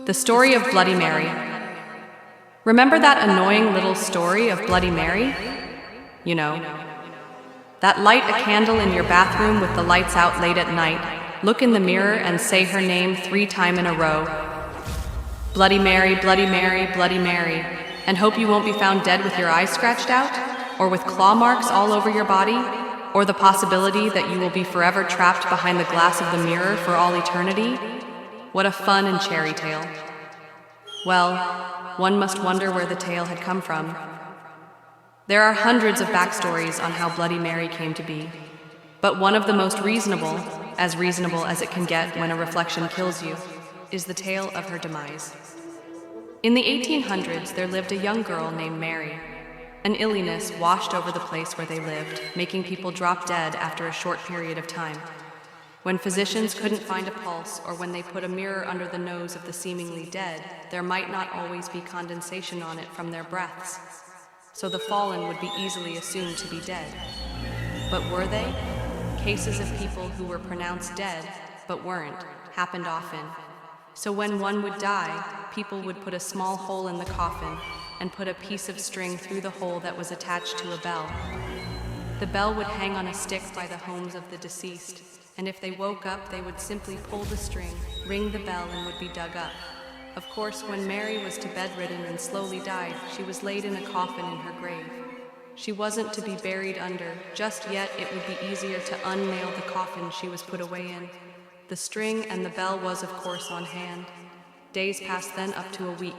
The story of Bloody Mary. Remember that annoying little story of Bloody Mary? You know, that light a candle in your bathroom with the lights out late at night, look in the mirror and say her name 3 times in a row. Bloody Mary, Bloody Mary, Bloody Mary, and hope you won't be found dead with your eyes scratched out, or with claw marks all over your body, or the possibility that you will be forever trapped behind the glass of the mirror for all eternity. What a fun and cherry tale. Well, one must wonder where the tale had come from. There are hundreds of backstories on how Bloody Mary came to be, but one of the most reasonable as it can get when a reflection kills you, is the tale of her demise. In the 1800s, there lived a young girl named Mary. An illiness washed over the place where they lived, making people drop dead after a short period of time. When physicians couldn't find a pulse, or when they put a mirror under the nose of the seemingly dead, there might not always be condensation on it from their breaths, so the fallen would be easily assumed to be dead. But were they? Cases of people who were pronounced dead, but weren't, happened often. So when one would die, people would put a small hole in the coffin and put a piece of string through the hole that was attached to a bell. The bell would hang on a stick by the homes of the deceased, and if they woke up, they would simply pull the string, ring the bell, and would be dug up. Of course, when Mary was bedridden and slowly died, she was laid in a coffin in her grave. She wasn't to be buried under. Just yet, it would be easier to unnail the coffin she was put away in. The string and the bell was, of course, on hand. Days passed then up to a week.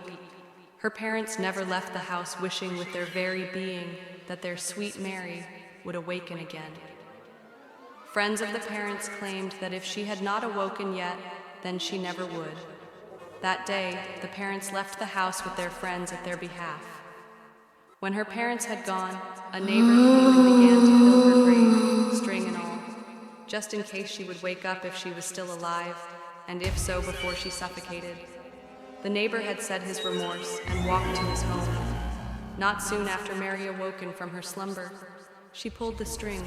Her parents never left the house, wishing with their very being that their sweet Mary would awaken again. Friends of the parents claimed that if she had not awoken yet, then she never would. That day, the parents left the house with their friends at their behalf. When her parents had gone, a neighbor came and began to fill her grave, string and all, just in case she would wake up if she was still alive, and if so, before she suffocated. The neighbor had said his remorse and walked to his home. Not soon after Mary awoken from her slumber, she pulled the string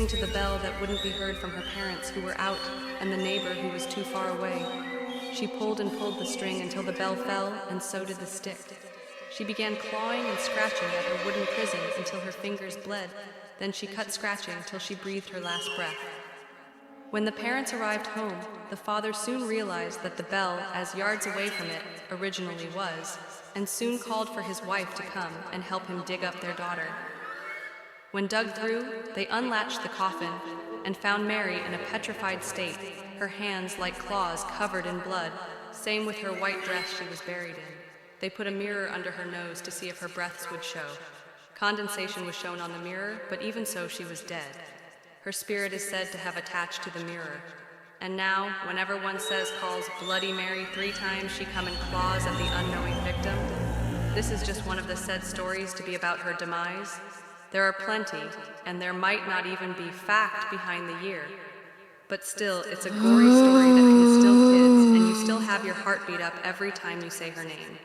to the bell that wouldn't be heard from her parents who were out and the neighbor who was too far away. She pulled and pulled the string until the bell fell, and so did the stick. She began clawing and scratching at her wooden prison until her fingers bled. Then she cut scratching till she breathed her last breath. When the parents arrived home, the father soon realized that the bell, as yards away from it, originally was, and soon called for his wife to come and help him dig up their daughter. When dug through, they unlatched the coffin and found Mary in a petrified state, her hands like claws covered in blood, same with her white dress she was buried in. They put a mirror under her nose to see if her breaths would show. Condensation was shown on the mirror, but even so she was dead. Her spirit is said to have attached to the mirror. And now, whenever one calls Bloody Mary 3 times, she come and claws at the unknowing victim. This is just one of the said stories to be about her demise. There are plenty, and there might not even be fact behind the year. But still, it's a gory story that can still kids, and you still have your heart beat up every time you say her name.